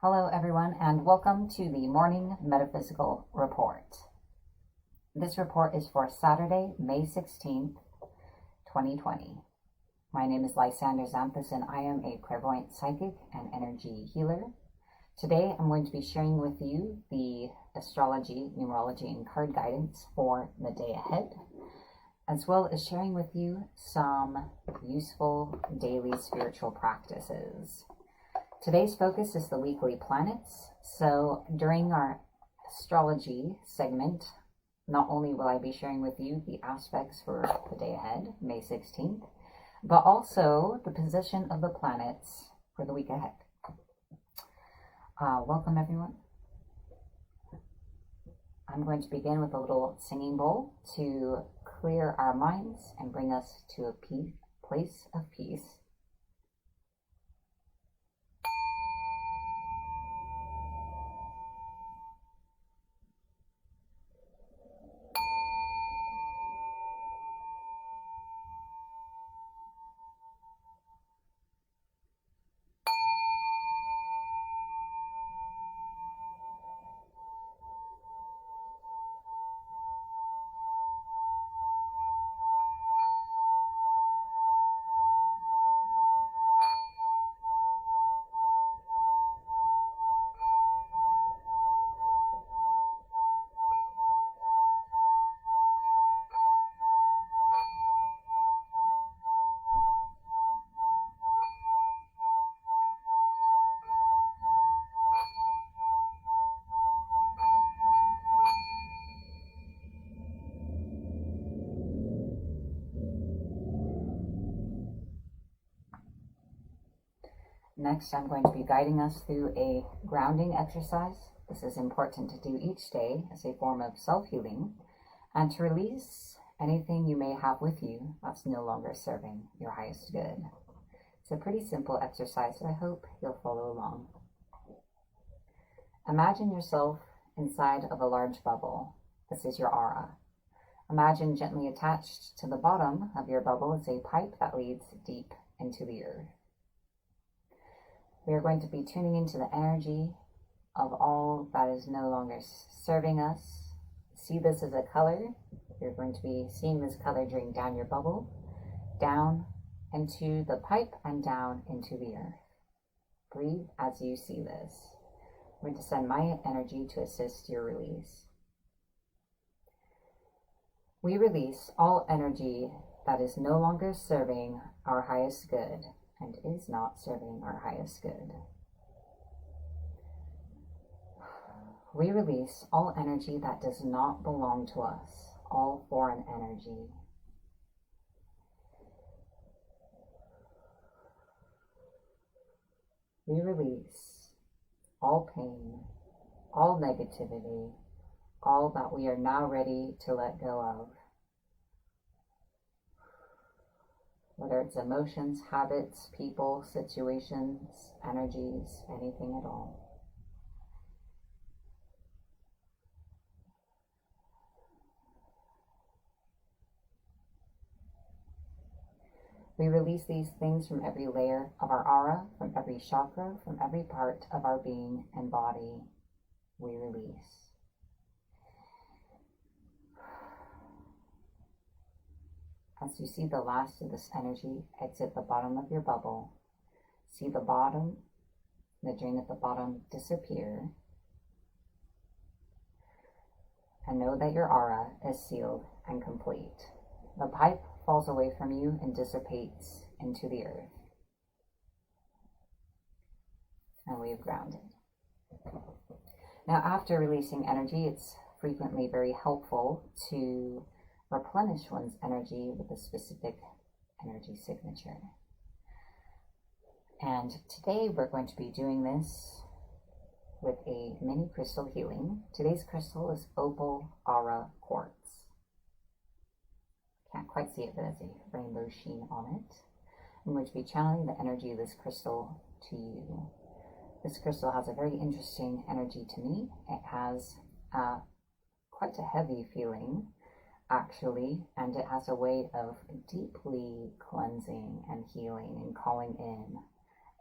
Hello, everyone, and welcome to the Morning Metaphysical Report. This report is for Saturday, May 16th, 2020. My name is Lysander Xanthus, and I am a clairvoyant psychic and energy healer. Today, I'm going to be sharing with you the astrology, numerology, and card guidance for the day ahead, as well as sharing with you some useful daily spiritual practices. Today's focus is the weekly planets. So during our astrology segment, not only will I be sharing with you the aspects for the day ahead, May 16th, but also the position of the planets for the week ahead. Welcome, everyone. I'm going to begin with a little singing bowl to clear our minds and bring us to a place of peace. Next, I'm going to be guiding us through a grounding exercise. This is important to do each day as a form of self-healing and to release anything you may have with you that's no longer serving your highest good. It's a pretty simple exercise, so I hope you'll follow along. Imagine yourself inside of a large bubble. This is your aura. Imagine gently attached to the bottom of your bubble is a pipe that leads deep into the earth. We are going to be tuning into the energy of all that is no longer serving us. See this as a color. You're going to be seeing this color drain down your bubble, down into the pipe, and down into the earth. Breathe as you see this. I'm going to send my energy to assist your release. We release all energy that is no longer serving our highest good and is not serving our highest good. We release all energy that does not belong to us, all foreign energy. We release all pain, all negativity, all that we are now ready to let go of. Whether it's emotions, habits, people, situations, energies, anything at all. We release these things from every layer of our aura, from every chakra, from every part of our being and body. We release. As you see the last of this energy exit the bottom of your bubble, see the drain at the bottom disappear, and know that your aura is sealed and complete. The pipe falls away from you and dissipates into the earth. And we have grounded. Now, after releasing energy, it's frequently very helpful to replenish one's energy with a specific energy signature. And today we're going to be doing this with a mini crystal healing. Today's crystal is opal aura quartz. Can't quite see it, but it has a rainbow sheen on it. I'm going to be channeling the energy of this crystal to you. This crystal has a very interesting energy to me. It has quite a heavy feeling, actually, and it has a way of deeply cleansing and healing and calling in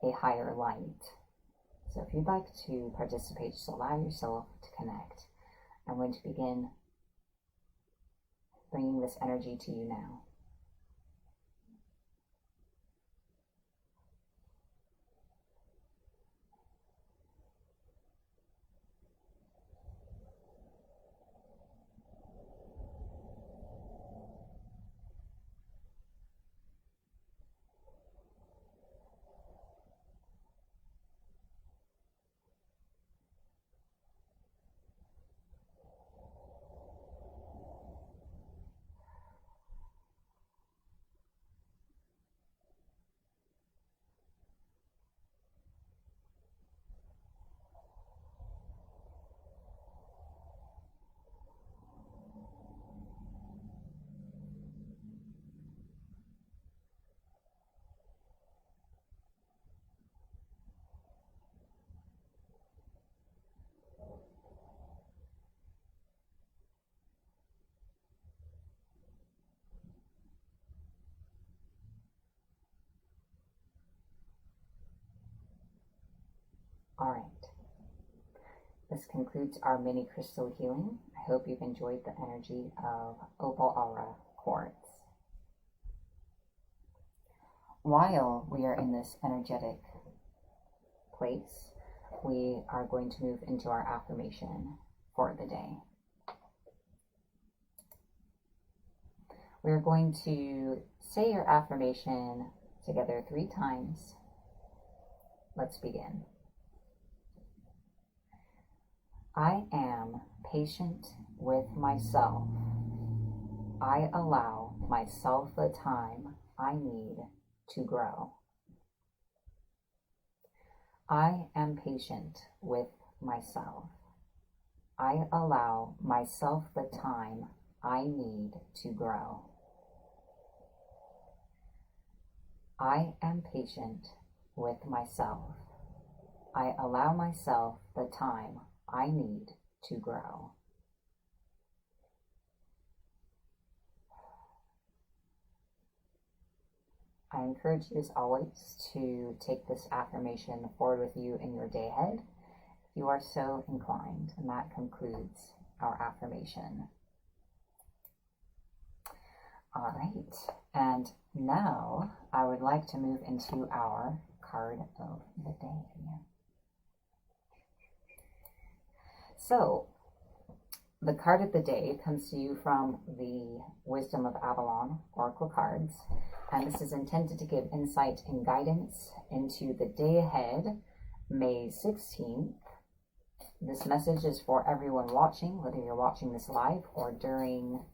a higher light. So if you'd like to participate, just allow yourself to connect. I'm going to begin bringing this energy to you now. All right. This concludes our mini crystal healing. I hope you've enjoyed the energy of Opal Aura Quartz. While we are in this energetic place, we are going to move into our affirmation for the day. We're going to say your affirmation together 3 times. Let's begin. I am patient with myself. I allow myself the time I need to grow. I am patient with myself. I allow myself the time I need to grow. I am patient with myself. I allow myself the time I need to grow. I encourage you as always to take this affirmation forward with you in your day ahead if you are so inclined. And that concludes our affirmation. All right, and now I would like to move into our card of the day. So, the card of the day comes to you from the Wisdom of Avalon Oracle cards, and this is intended to give insight and guidance into the day ahead, May 16th. This message is for everyone watching, whether you're watching this live or during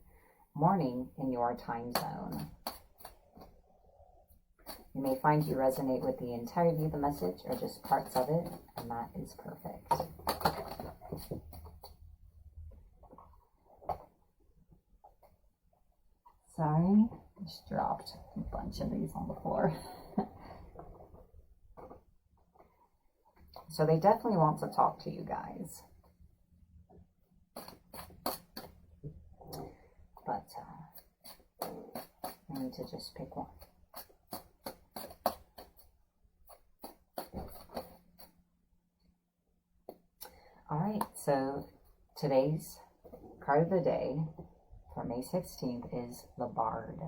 morning in your time zone. You may find you resonate with the entirety of the message or just parts of it, and that is perfect. Sorry, just dropped a bunch of these on the floor. So they definitely want to talk to you guys. But I need to just pick one. All right, so today's card of the day for May 16th is the Bard.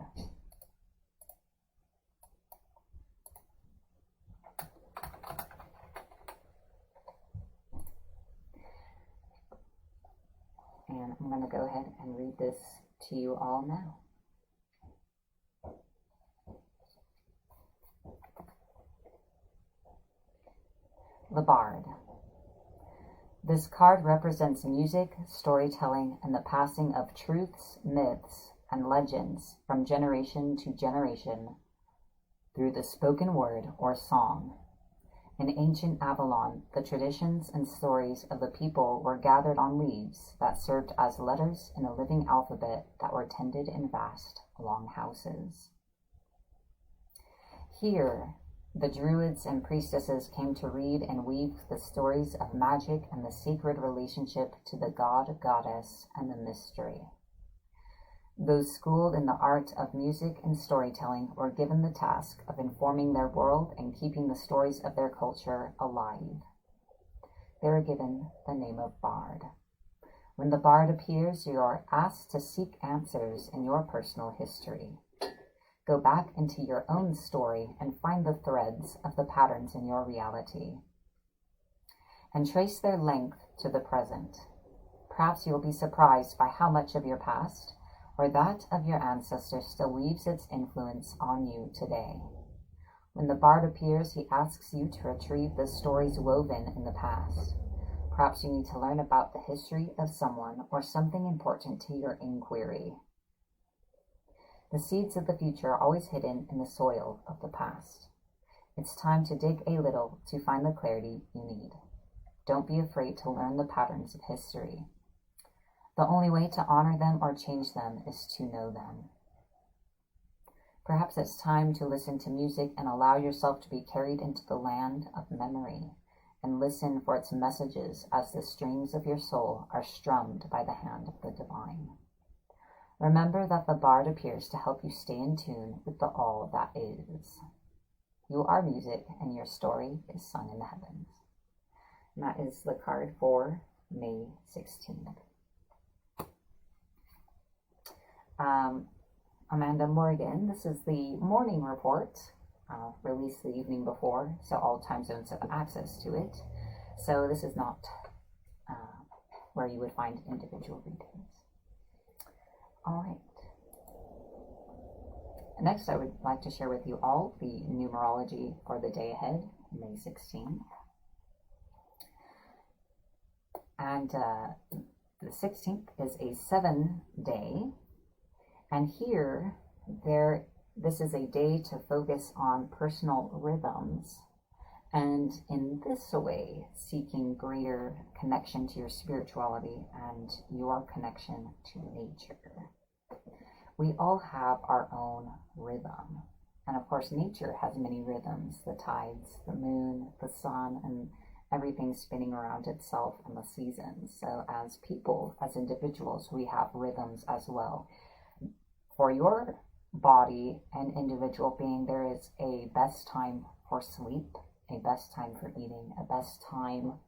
And I'm going to go ahead and read this to you all now. The Bard. This card represents music, storytelling, and the passing of truths, myths, and legends from generation to generation through the spoken word or song. In ancient Avalon, the traditions and stories of the people were gathered on leaves that served as letters in a living alphabet that were tended in vast, long houses. Here, the druids and priestesses came to read and weave the stories of magic and the sacred relationship to the god, goddess, and the mystery. Those schooled in the art of music and storytelling were given the task of informing their world and keeping the stories of their culture alive. they are given the name of Bard. When the Bard appears, you are asked to seek answers in your personal history. Go back into your own story and find the threads of the patterns in your reality, and trace their length to the present. Perhaps you will be surprised by how much of your past or that of your ancestors still leaves its influence on you today. When the Bard appears, he asks you to retrieve the stories woven in the past. Perhaps you need to learn about the history of someone or something important to your inquiry. The seeds of the future are always hidden in the soil of the past. It's time to dig a little to find the clarity you need. Don't be afraid to learn the patterns of history. The only way to honor them or change them is to know them. Perhaps it's time to listen to music and allow yourself to be carried into the land of memory and listen for its messages as the strings of your soul are strummed by the hand of the divine. Remember that the Bard appears to help you stay in tune with the all that is. You are music, and your story is sung in the heavens. And that is the card for May 16th. Amanda Morgan, this is the morning report, released the evening before, so all time zones have access to it. So this is not where you would find individual readings. All right. Next, I would like to share with you all the numerology for the day ahead, May 16th. And the 16th is a 7-day. And here, this is a day to focus on personal rhythms. And in this way, seeking greater connection to your spirituality and your connection to nature. We all have our own rhythm. And of course, nature has many rhythms: the tides, the moon, the sun, and everything spinning around itself and the seasons. So as people, as individuals, we have rhythms as well. For your body and individual being, there is a best time for sleep, a best time for eating, a best time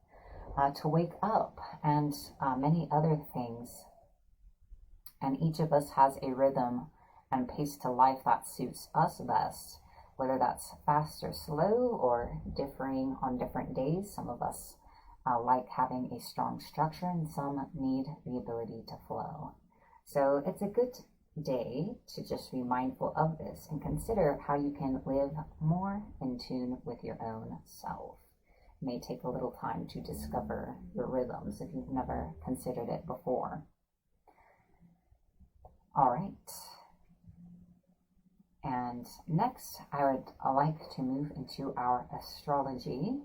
to wake up, and many other things. And each of us has a rhythm and pace to life that suits us best, whether that's fast or slow or differing on different days. Some of us like having a strong structure, and some need the ability to flow. So it's a good day to just be mindful of this and consider how you can live more in tune with your own self. It may take a little time to discover your rhythms if you've never considered it before. All right. And next, I would like to move into our astrology.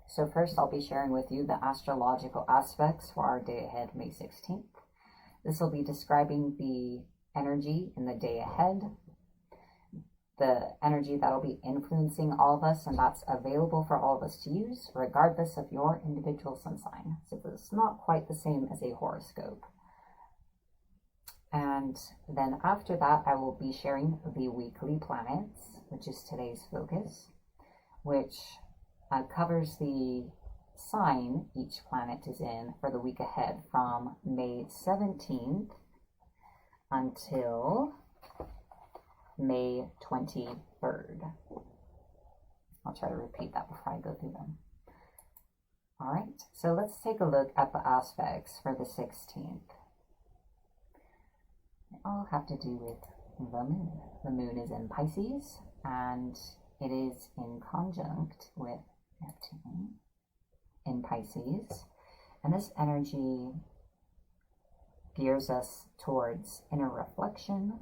So first, I'll be sharing with you the astrological aspects for our day ahead, May 16th. This will be describing the energy in the day ahead, the energy that will be influencing all of us, and that's available for all of us to use, regardless of your individual sun sign. So this is not quite the same as a horoscope. And then after that, I will be sharing the weekly planets, which is today's focus, which covers the sign each planet is in for the week ahead from May 17th until May 23rd. I'll try to repeat that before I go through them. All right, so let's take a look at the aspects for the 16th. They all have to do with the moon. The moon is in Pisces, and it is in conjunct with Neptune in Pisces. And this energy gears us towards inner reflection.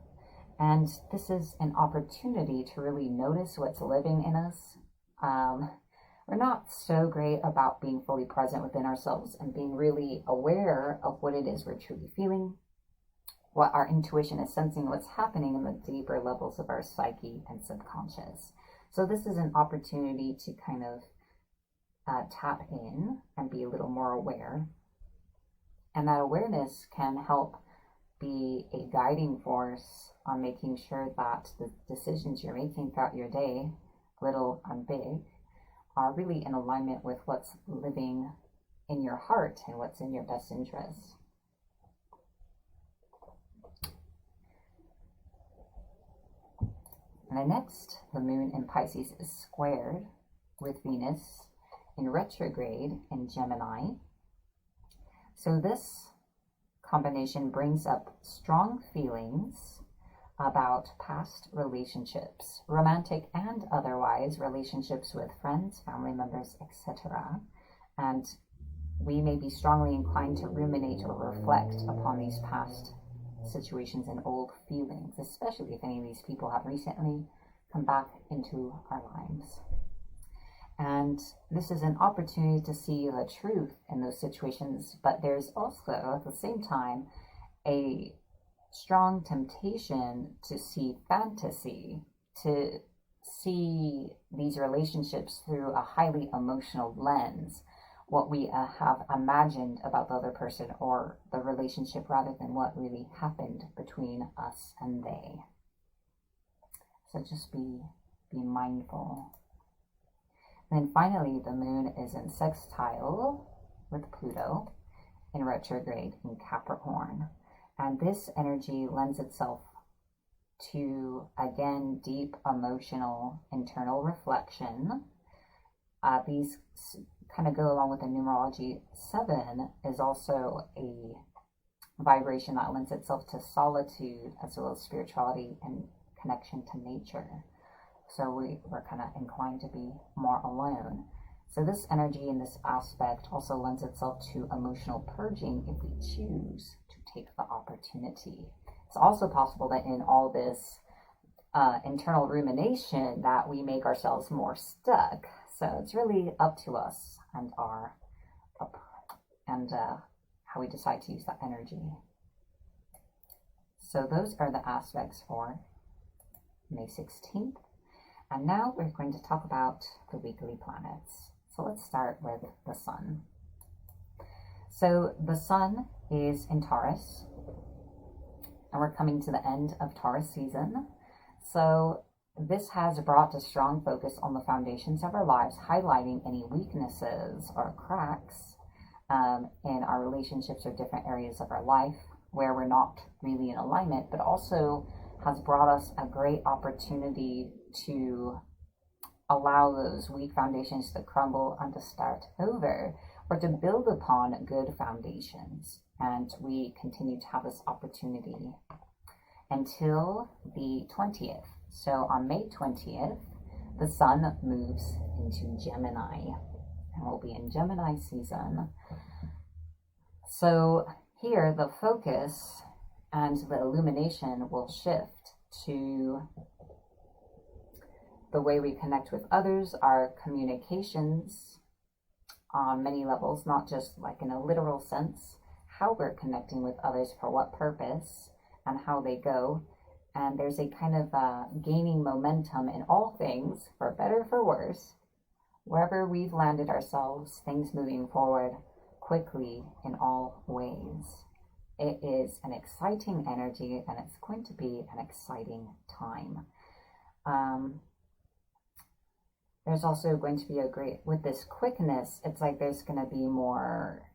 And this is an opportunity to really notice what's living in us. We're not so great about being fully present within ourselves and being really aware of what it is we're truly feeling, what our intuition is sensing, what's happening in the deeper levels of our psyche and subconscious. So this is an opportunity to kind of tap in and be a little more aware. And that awareness can help be a guiding force on making sure that the decisions you're making throughout your day, little and big, are really in alignment with what's living in your heart and what's in your best interest. And then next, the moon in Pisces is squared with Venus in retrograde in Gemini. So this combination brings up strong feelings about past relationships, romantic and otherwise, relationships with friends, family members, etc. And we may be strongly inclined to ruminate or reflect upon these past situations and old feelings, especially if any of these people have recently come back into our lives. And this is an opportunity to see the truth in those situations, but there's also at the same time a strong temptation to see fantasy, to see these relationships through a highly emotional lens, what we have imagined about the other person or the relationship rather than what really happened between us and they. So just be mindful. And then finally, the moon is in sextile with Pluto in retrograde in Capricorn. And this energy lends itself to, again, deep emotional internal reflection. These kind of go along with the numerology. 7 is also a vibration that lends itself to solitude as well as spirituality and connection to nature. So we're kind of inclined to be more alone. So this energy and this aspect also lends itself to emotional purging if we choose to take the opportunity. It's also possible that in all this internal rumination that we make ourselves more stuck. So it's really up to us and how we decide to use that energy. So those are the aspects for May 16th. And now we're going to talk about the weekly planets. So let's start with the sun. So the sun is in Taurus, and we're coming to the end of Taurus season. So this has brought a strong focus on the foundations of our lives, highlighting any weaknesses or cracks in our relationships or different areas of our life where we're not really in alignment, but also has brought us a great opportunity to allow those weak foundations to crumble and to start over, or to build upon good foundations. And we continue to have this opportunity until the 20th. So on May 20th, the sun moves into Gemini, and we'll be in Gemini season. So here the focus and the illumination will shift to the way we connect with others, our communications on many levels, not just like in a literal sense, how we're connecting with others, for what purpose, and how they go. And there's a kind of gaining momentum in all things, for better, for worse, wherever we've landed ourselves, things moving forward quickly in all ways. It is an exciting energy, and it's going to be an exciting time. There's also going to be with this quickness, it's like there's going to be more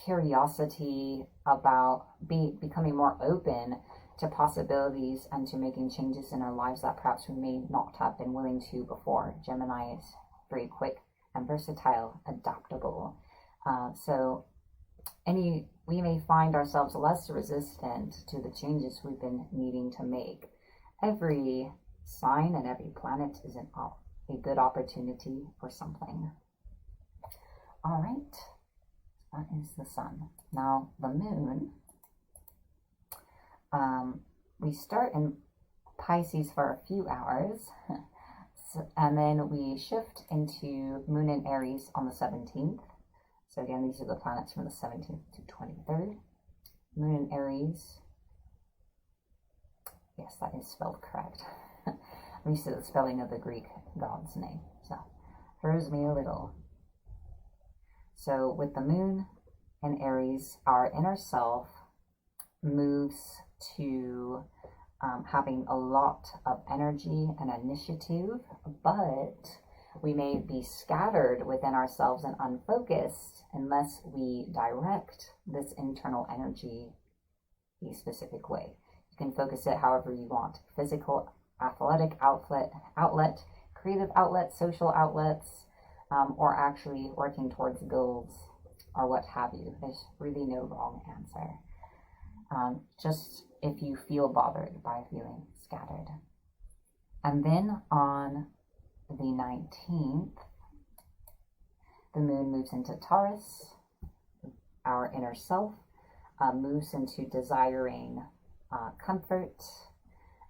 curiosity about becoming more open to possibilities and to making changes in our lives that perhaps we may not have been willing to before. Gemini is very quick and versatile, adaptable. So we may find ourselves less resistant to the changes we've been needing to make. Every sign and every planet is a good opportunity for something. All right, that is the sun. Now the moon, we start in Pisces for a few hours, and then we shift into moon in Aries on the 17th. So again, these are the planets from the 17th to 23rd. Moon in Aries. Yes, that is spelled correct. I'm used to the spelling of the Greek god's name, so throws me a little. So with the moon in Aries, our inner self moves to having a lot of energy and initiative, but We may be scattered within ourselves and unfocused unless we direct this internal energy a specific way. You can focus it however you want. Physical, athletic outlet, creative outlet, social outlets, or actually working towards goals or what have you. There's really no wrong answer. Just if you feel bothered by feeling scattered. And then on the 19th, the moon moves into Taurus. Our inner self moves into desiring comfort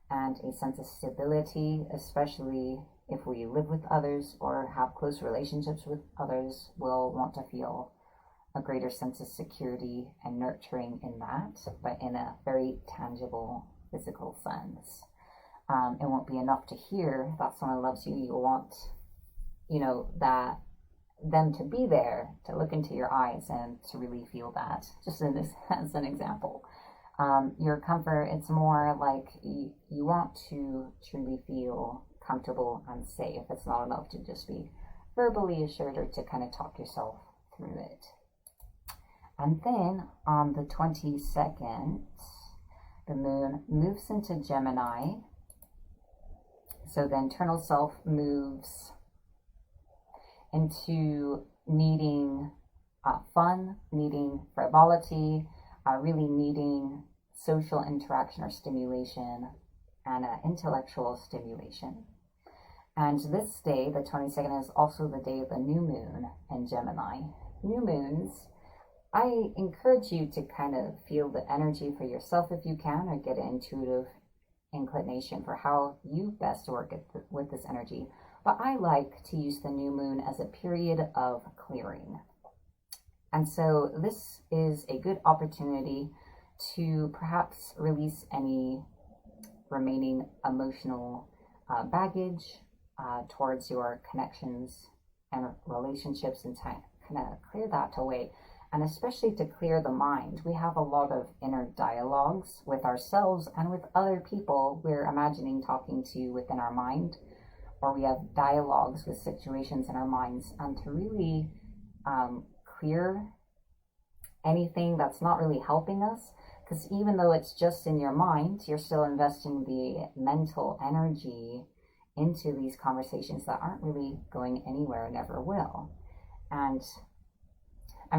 and a sense of stability, especially if we live with others or have close relationships with others. We'll want to feel a greater sense of security and nurturing in that, but in a very tangible, physical sense. It won't be enough to hear that someone loves you. You'll want, that them to be there, to look into your eyes and to really feel that, just as an example. Your comfort, it's more like you want to truly feel comfortable and safe. It's not enough to just be verbally assured or to kind of talk yourself through it. And then on the 22nd, the moon moves into Gemini. So the internal self moves into needing fun, needing frivolity, really needing social interaction or stimulation and intellectual stimulation. And this day, the 22nd, is also the day of the new moon in Gemini. New moons, I encourage you to kind of feel the energy for yourself if you can, or get an intuitive inclination for how you best work with this energy. But I like to use the new moon as a period of clearing. And so this is a good opportunity to perhaps release any remaining emotional baggage towards your connections and relationships, and kind of clear that away. And especially to clear the mind. We have a lot of inner dialogues with ourselves and with other people we're imagining talking to within our mind, or we have dialogues with situations in our minds. And to really clear anything that's not really helping us, because even though it's just in your mind, you're still investing the mental energy into these conversations that aren't really going anywhere and never will. And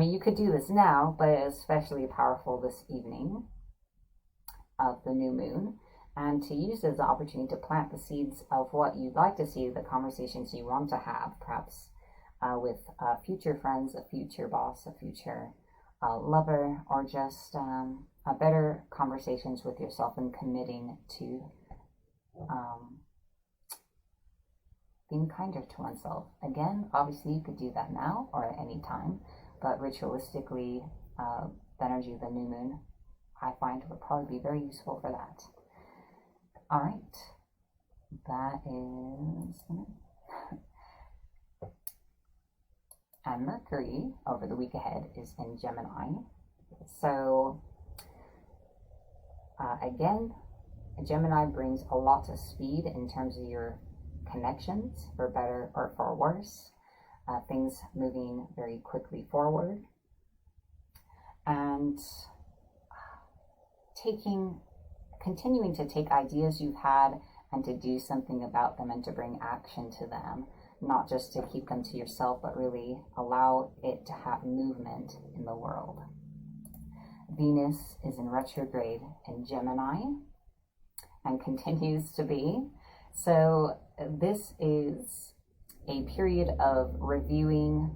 you could do this now, but it's especially powerful this evening of the new moon, and to use it as an opportunity to plant the seeds of what you'd like to see, the conversations you want to have, perhaps with future friends, a future boss, a future lover, or just better conversations with yourself, and committing to being kinder to oneself. Again, obviously you could do that now or at any time, but ritualistically, the energy of the new moon, I find, would probably be very useful for that. All right, that is, and Mercury over the week ahead is in Gemini. So again, Gemini brings a lot of speed in terms of your connections, for better or for worse. Things moving very quickly forward, and continuing to take ideas you've had and to do something about them and to bring action to them, not just to keep them to yourself, but really allow it to have movement in the world. Venus is in retrograde in Gemini and continues to be. So this is a period of reviewing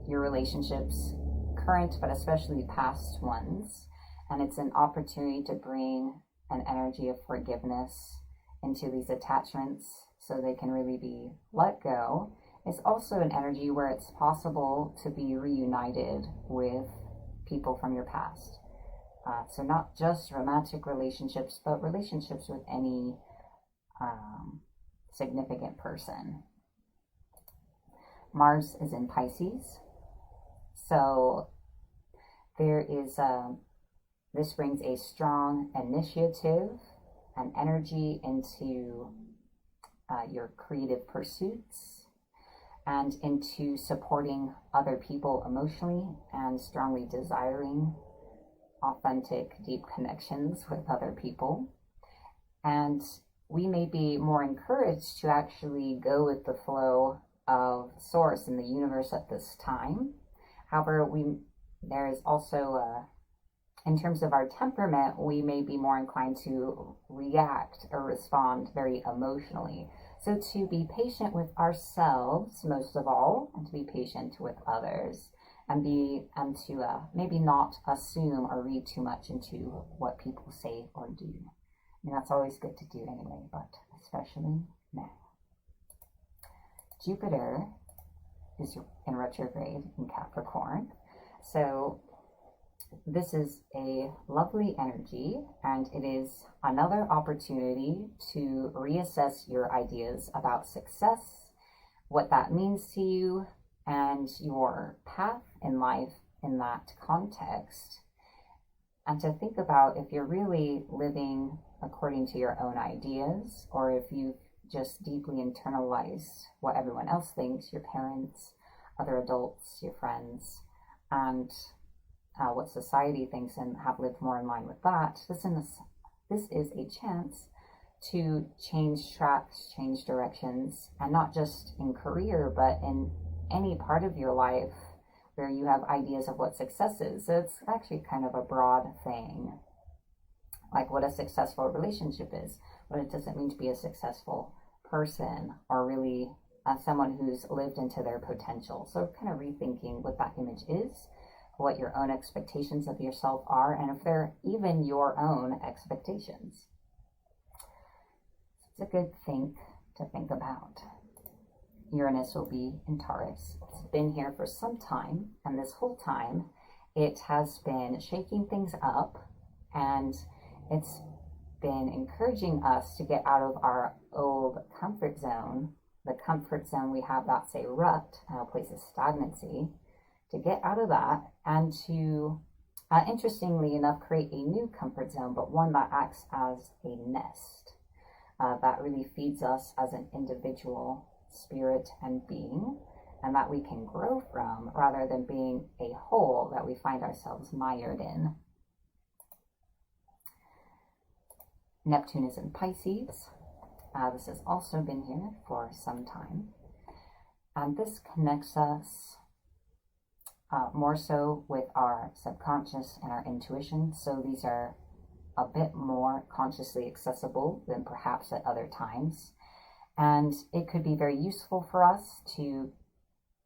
your relationships, current but especially past ones, and it's an opportunity to bring an energy of forgiveness into these attachments so they can really be let go. It's also an energy where it's possible to be reunited with people from your past. So not just romantic relationships, but relationships with any significant person. Mars is in Pisces. So there is, this brings a strong initiative and energy into your creative pursuits. and into supporting other people emotionally and strongly desiring authentic, deep connections with other people. And we may be more encouraged to actually go with the flow of source in the universe at this time. However, there is also in terms of our temperament, we may be more inclined to react or respond very emotionally. So to be patient with ourselves, most of all, and to be patient with others, and to maybe not assume or read too much into what people say or do. I mean, that's always good to do anyway, but especially now. Jupiter is in retrograde in Capricorn. So this is a lovely energy, and it is another opportunity to reassess your ideas about success, what that means to you, and your path in life in that context. And to think about if you're really living according to your own ideas, or if you've just deeply internalized what everyone else thinks, your parents, other adults, your friends, and what society thinks, and have lived more in line with that. This is a chance to change tracks, change directions, and not just in career, but in any part of your life where you have ideas of what success is. So it's actually kind of a broad thing, like what a successful relationship is, what it doesn't mean to be a successful person, or really someone who's lived into their potential. So kind of rethinking what that image is, what your own expectations of yourself are, and if they're even your own expectations. It's a good thing to think about. Uranus will be in Taurus. It's been here for some time, and this whole time it has been shaking things up, and it's been encouraging us to get out of our old comfort zone, the comfort zone we have, that's a rut, a place of stagnancy, to get out of that and to, interestingly enough, create a new comfort zone, but one that acts as a nest that really feeds us as an individual spirit and being, and that we can grow from, rather than being a hole that we find ourselves mired in. Neptune is in Pisces. This has also been here for some time, and this connects us more so with our subconscious and our intuition. So these are a bit more consciously accessible than perhaps at other times. And it could be very useful for us to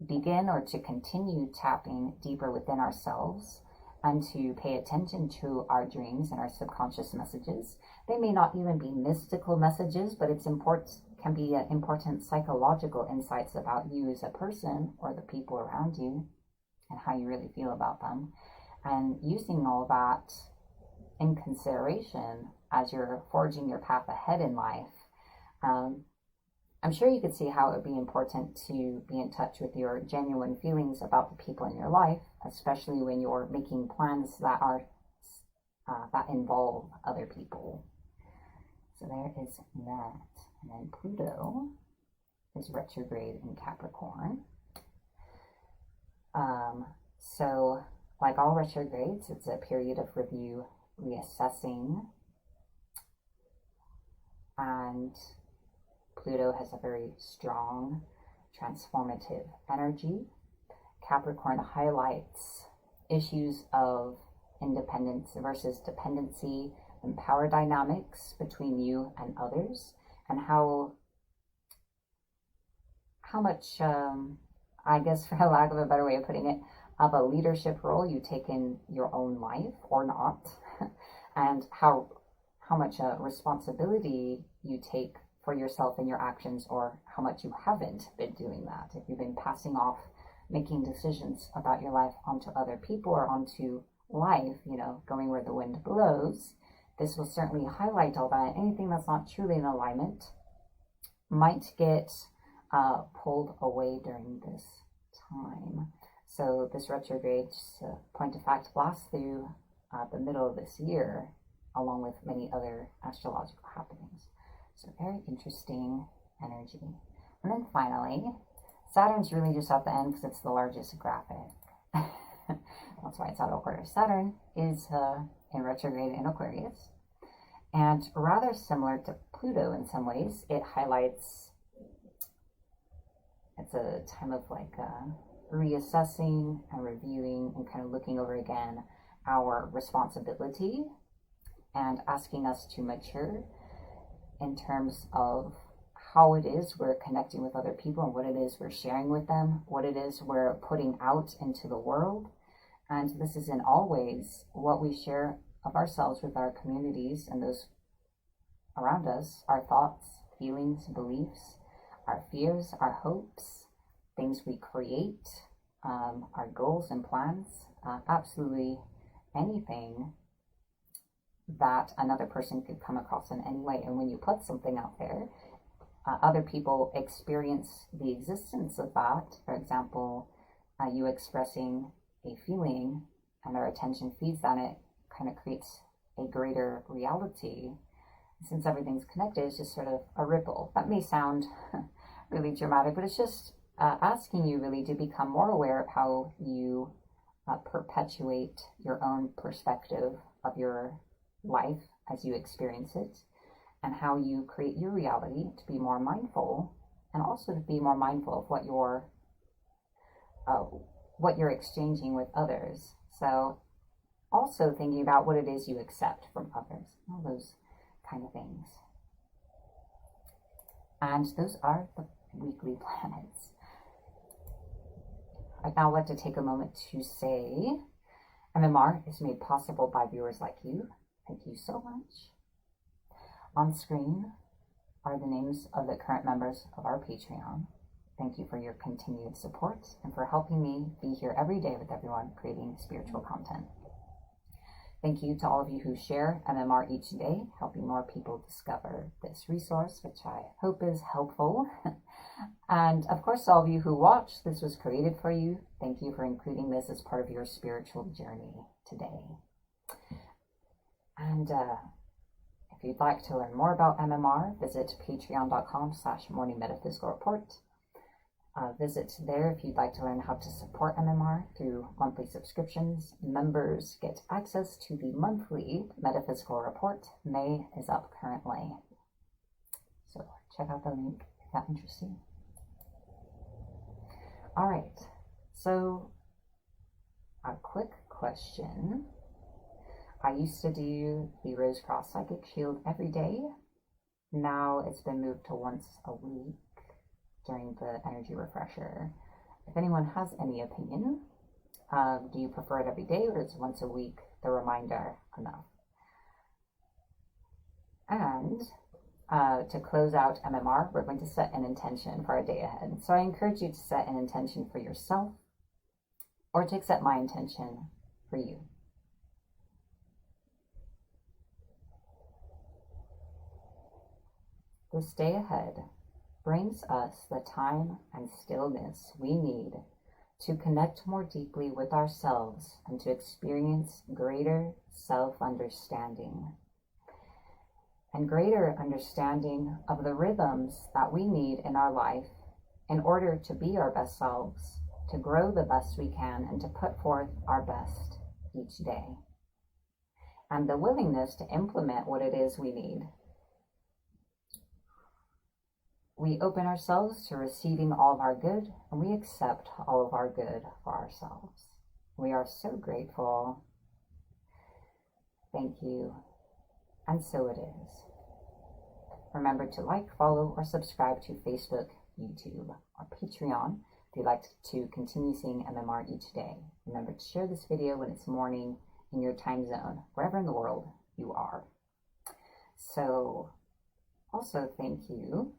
begin or to continue tapping deeper within ourselves and to pay attention to our dreams and our subconscious messages. They may not even be mystical messages, but can be important psychological insights about you as a person or the people around you and how you really feel about them. And using all that in consideration as you're forging your path ahead in life, I'm sure you could see how it would be important to be in touch with your genuine feelings about the people in your life, especially when you're making plans that are that involve other people. So there is that. And then Pluto is retrograde in Capricorn. So like all retrogrades, it's a period of review, reassessing, and Pluto has a very strong transformative energy. Capricorn highlights issues of independence versus dependency and power dynamics between you and others, and how much, I guess for lack of a better way of putting it, of a leadership role you take in your own life or not, and how much responsibility you take for yourself and your actions, or how much you haven't been doing that. If you've been passing off making decisions about your life onto other people or onto life, going where the wind blows, this will certainly highlight all that. Anything that's not truly in alignment might get pulled away during this time. So this retrograde, just a point of fact, lasts through the middle of this year, along with many other astrological happenings. So very interesting energy. And then finally, Saturn's really just at the end because it's the largest graphic. That's why it's out of order. Saturn is in retrograde in Aquarius, and rather similar to Pluto in some ways. It highlights, it's a time of like reassessing and reviewing and kind of looking over again our responsibility and asking us to mature in terms of how it is we're connecting with other people and what it is we're sharing with them, what it is we're putting out into the world. And this is in all ways what we share of ourselves with our communities and those around us, our thoughts, feelings, beliefs, our fears, our hopes, things we create, our goals and plans, absolutely anything that another person could come across in any way. And when you put something out there, other people experience the existence of that. For example, you expressing a feeling and their attention feeds on it, kind of creates a greater reality. Since everything's connected, it's just sort of a ripple. That may sound really dramatic, but it's just asking you really to become more aware of how you perpetuate your own perspective of your life as you experience it, and how you create your reality, to be more mindful, and also to be more mindful of what you're exchanging with others. So also thinking about what it is you accept from others, all those kind of things. And those are the weekly planets. I'd now like to take a moment to say MMR is made possible by viewers like you. Thank you so much. On screen are the names of the current members of our Patreon. Thank you for your continued support and for helping me be here every day with everyone creating spiritual content. Thank you to all of you who share MMR each day, helping more people discover this resource, which I hope is helpful. And of course, all of you who watch, this was created for you. Thank you for including this as part of your spiritual journey today. And if you'd like to learn more about MMR, visit patreon.com/Morning Metaphysical Report. Visit there if you'd like to learn how to support MMR through monthly subscriptions. Members get access to the monthly Metaphysical Report. May is up currently. So check out the link if that's interesting. All right, so a quick question. I used to do the Rose Cross Psychic Shield every day. Now it's been moved to once a week during the energy refresher. If anyone has any opinion, do you prefer it every day, or is once a week the reminder enough? And to close out MMR, we're going to set an intention for our day ahead. So I encourage you to set an intention for yourself, or to accept my intention for you. This day ahead brings us the time and stillness we need to connect more deeply with ourselves and to experience greater self-understanding and greater understanding of the rhythms that we need in our life in order to be our best selves, to grow the best we can, and to put forth our best each day. And the willingness to implement what it is we need. We open ourselves to receiving all of our good, and we accept all of our good for ourselves. We are so grateful. Thank you. And so it is. Remember to like, follow, or subscribe to Facebook, YouTube, or Patreon if you'd like to continue seeing MMR each day. Remember to share this video when it's morning in your time zone, wherever in the world you are. So, also thank you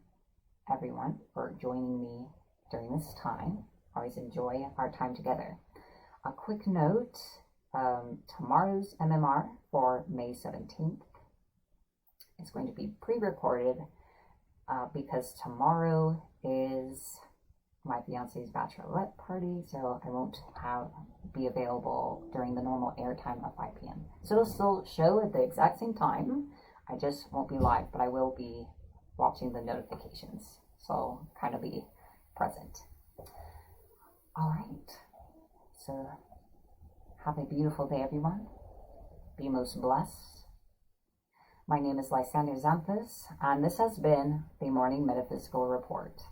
everyone for joining me during this time. Always enjoy our time together. A quick note, tomorrow's MMR for May 17th is going to be pre-recorded because tomorrow is my fiance's bachelorette party, so I won't be available during the normal airtime of 5 p.m. So it'll still show at the exact same time. I just won't be live, but I will be watching the notifications, so kind of be present. All right. So have a beautiful day, everyone. Be most blessed. My name is Lysander Xanthus, and this has been the Morning Metaphysical Report.